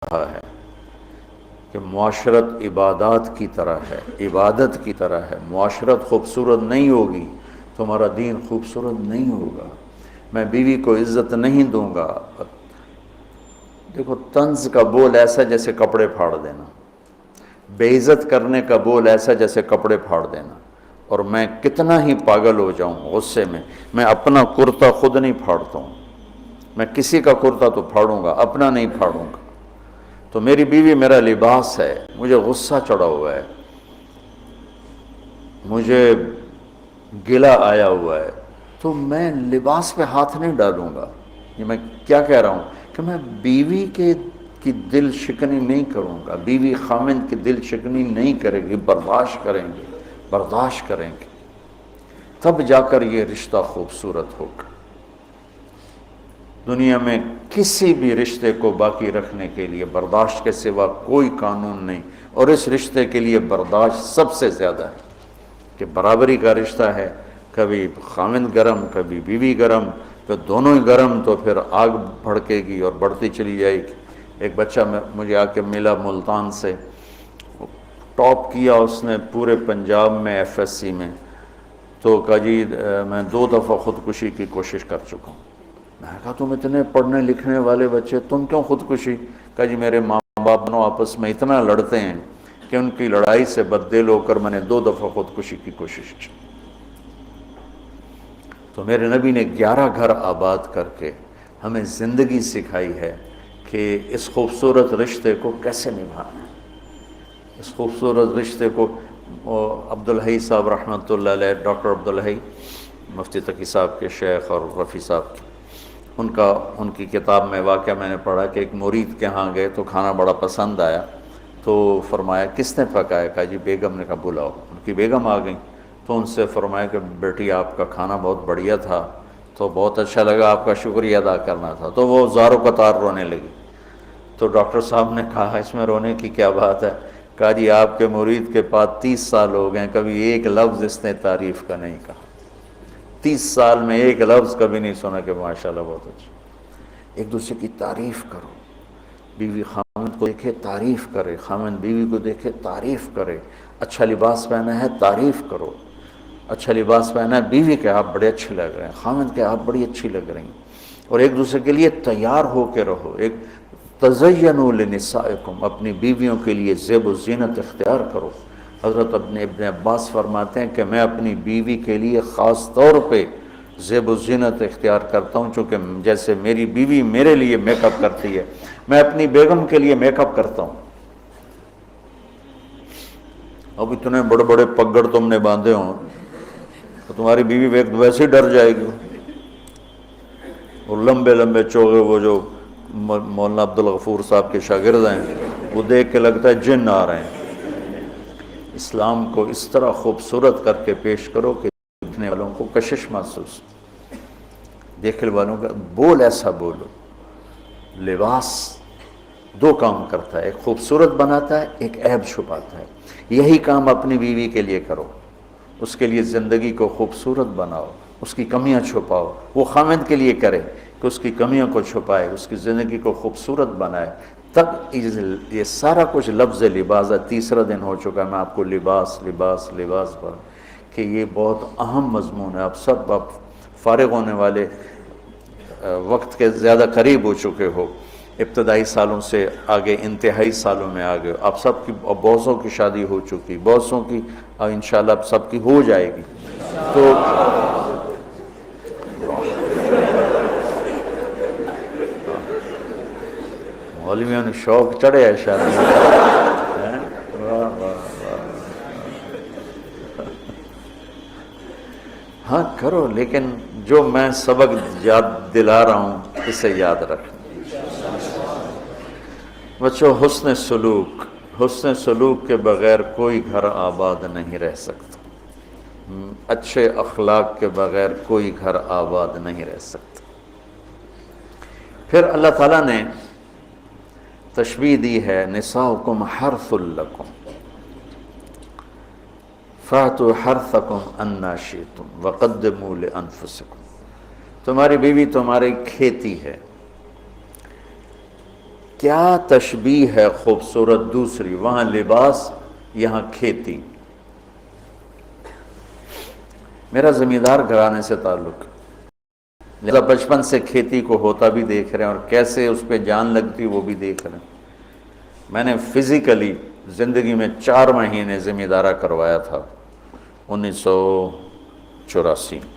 رہا ہے کہ معاشرت عبادات کی طرح ہے، عبادت کی طرح ہے۔ معاشرت خوبصورت نہیں ہوگی، تمہارا دین خوبصورت نہیں ہوگا۔ میں بیوی کو عزت نہیں دوں گا۔ دیکھو، طنز کا بول ایسا جیسے کپڑے پھاڑ دینا، بے عزت کرنے کا بول ایسا جیسے کپڑے پھاڑ دینا۔ اور میں کتنا ہی پاگل ہو جاؤں غصے میں اپنا کرتا خود نہیں پھاڑتا ہوں۔ میں کسی کا کرتا تو پھاڑوں گا، اپنا نہیں پھاڑوں گا۔ تو میری بیوی میرا لباس ہے، مجھے غصہ چڑھا ہوا ہے، مجھے گلہ آیا ہوا ہے، تو میں لباس پہ ہاتھ نہیں ڈالوں گا۔ یہ میں کیا کہہ رہا ہوں کہ میں بیوی کی دل شکنی نہیں کروں گا، بیوی خامند کی دل شکنی نہیں کرے گی، برداشت کریں گے، تب جا کر یہ رشتہ خوبصورت ہوگا۔ دنیا میں کسی بھی رشتے کو باقی رکھنے کے لیے برداشت کے سوا کوئی قانون نہیں، اور اس رشتے کے لیے برداشت سب سے زیادہ ہے کہ برابری کا رشتہ ہے۔ کبھی خامند گرم، کبھی بیوی گرم، تو دونوں ہی گرم، تو پھر آگ بھڑکے گی اور بڑھتی چلی جائے گی۔ ایک بچہ مجھے آ کے ملا ملتان سے، ٹاپ کیا اس نے پورے پنجاب میں ایف ایس سی میں، تو کہا جی میں 2 دفعہ خودکشی کی کوشش کر چکا ہوں۔ میں نے کہا تم اتنے پڑھنے لکھنے والے بچے، تم کیوں خودکشی؟ کہا جی میرے ماں باپ دونوں آپس میں اتنا لڑتے ہیں کہ ان کی لڑائی سے بددل ہو کر میں نے 2 دفعہ خودکشی کی کوشش کی۔ تو میرے نبی نے 11 گھر آباد کر کے ہمیں زندگی سکھائی ہے کہ اس خوبصورت رشتے کو کیسے نبھانا ہے۔ اس خوبصورت رشتے کو عبدالحی صاحب رحمۃ اللہ علیہ، ڈاکٹر عبدالحی مفتی تقی صاحب کے شیخ اور رفیع صاحب کے، ان کی کتاب میں واقعہ میں نے پڑھا کہ ایک مرید کے ہاں گئے تو کھانا بڑا پسند آیا، تو فرمایا کس نے پکایا؟ کہا جی بیگم نے کہا بلاؤ۔ ان کی بیگم آ گئیں تو ان سے فرمایا کہ بیٹی آپ کا کھانا بہت بڑھیا تھا، تو بہت اچھا لگا، آپ کا شکریہ ادا کرنا تھا۔ تو وہ زاروں قطار رونے لگی۔ تو ڈاکٹر صاحب نے کہا اس میں رونے کی کیا بات ہے؟ کہا جی آپ کے مرید کے پاس 30 سال ہو گئے، کبھی ایک لفظ اس نے تعریف کا نہیں کہا۔ 30 سال میں ایک لفظ کبھی نہیں سنا کہ ماشاءاللہ بہت اچھا۔ ایک دوسرے کی تعریف کرو، بیوی خامند کو دیکھے تعریف کرے، خامند بیوی کو دیکھے تعریف کرے۔ اچھا لباس پہنا ہے تعریف کرو، اچھا لباس پہنا ہے بیوی کے آپ بڑے اچھے لگ رہے ہیں، خامند کے آپ بڑی اچھی لگ رہی ہیں، اور ایک دوسرے کے لیے تیار ہو کے رہو۔ ایک تزینوا لنسائکم، اپنی بیویوں کے لیے زیب و زینت اختیار کرو۔ حضرت ابن عباس فرماتے ہیں کہ میں اپنی بیوی کے لیے خاص طور پہ زیب و زینت اختیار کرتا ہوں، چونکہ جیسے میری بیوی میرے لیے میک اپ کرتی ہے، میں اپنی بیگم کے لیے میک اپ کرتا ہوں۔ اب اتنے بڑے بڑے پگڑ تم نے باندھے ہوں تو تمہاری بیوی ویسے ہی ڈر جائے گی۔ اور لمبے لمبے چوغے وہ جو مولانا عبدالغفور صاحب کے شاگرد ہیں، وہ دیکھ کے لگتا ہے جن آ رہے ہیں۔ اسلام کو اس طرح خوبصورت کر کے پیش کرو کہ دیکھنے والوں کو کشش محسوس، دیکھنے والوں کا بول ایسا بولو۔ لباس 2 کام کرتا ہے، ایک خوبصورت بناتا ہے، ایک عیب چھپاتا ہے۔ یہی کام اپنی بیوی کے لیے کرو، اس کے لیے زندگی کو خوبصورت بناؤ، اس کی کمیاں چھپاؤ۔ وہ خامند کے لیے کرے کہ اس کی کمیوں کو چھپائے، اس کی زندگی کو خوبصورت بنائے۔ تب یہ سارا کچھ لفظ لباس ہے۔ 3را دن ہو چکا ہے میں آپ کو لباس لباس لباس پر، کہ یہ بہت اہم مضمون ہے۔ آپ سب فارغ ہونے والے وقت کے زیادہ قریب ہو چکے ہو، ابتدائی سالوں سے آگے انتہائی سالوں میں آگے، آپ سب کی بہتوں کی شادی ہو چکی، بہتوں کی انشاءاللہ اب سب کی ہو جائے گی۔ تو مولویوں نے شوق چڑھے ہے شادی ہاں کرو، لیکن جو میں سبق یاد دلا رہا ہوں اسے یاد رکھنا۔ بچوں، حسن سلوک کے بغیر کوئی گھر آباد نہیں رہ سکتا، اچھے اخلاق کے بغیر کوئی گھر آباد نہیں رہ سکتا۔ پھر اللہ تعالیٰ نے تشبیہ دی ہے، نساؤکم حرث لکم فَأْتُوا حَرْثَكُمْ أَنَّا شِئْتُمْ وَقَدِّمُوا لِأَنفُسِكُمْ۔ تمہاری بیوی تمہاری کھیتی ہے، کیا تشبیہ ہے خوبصورت دوسری، وہاں لباس یہاں کھیتی۔ میرا زمیندار گھرانے سے تعلق، لہذا بچپن سے کھیتی کو ہوتا بھی دیکھ رہے ہیں اور کیسے اس پہ جان لگتی وہ بھی دیکھ رہے ہیں۔ میں نے فزیکلی زندگی میں 4 مہینے زمیندارہ کروایا تھا 1984۔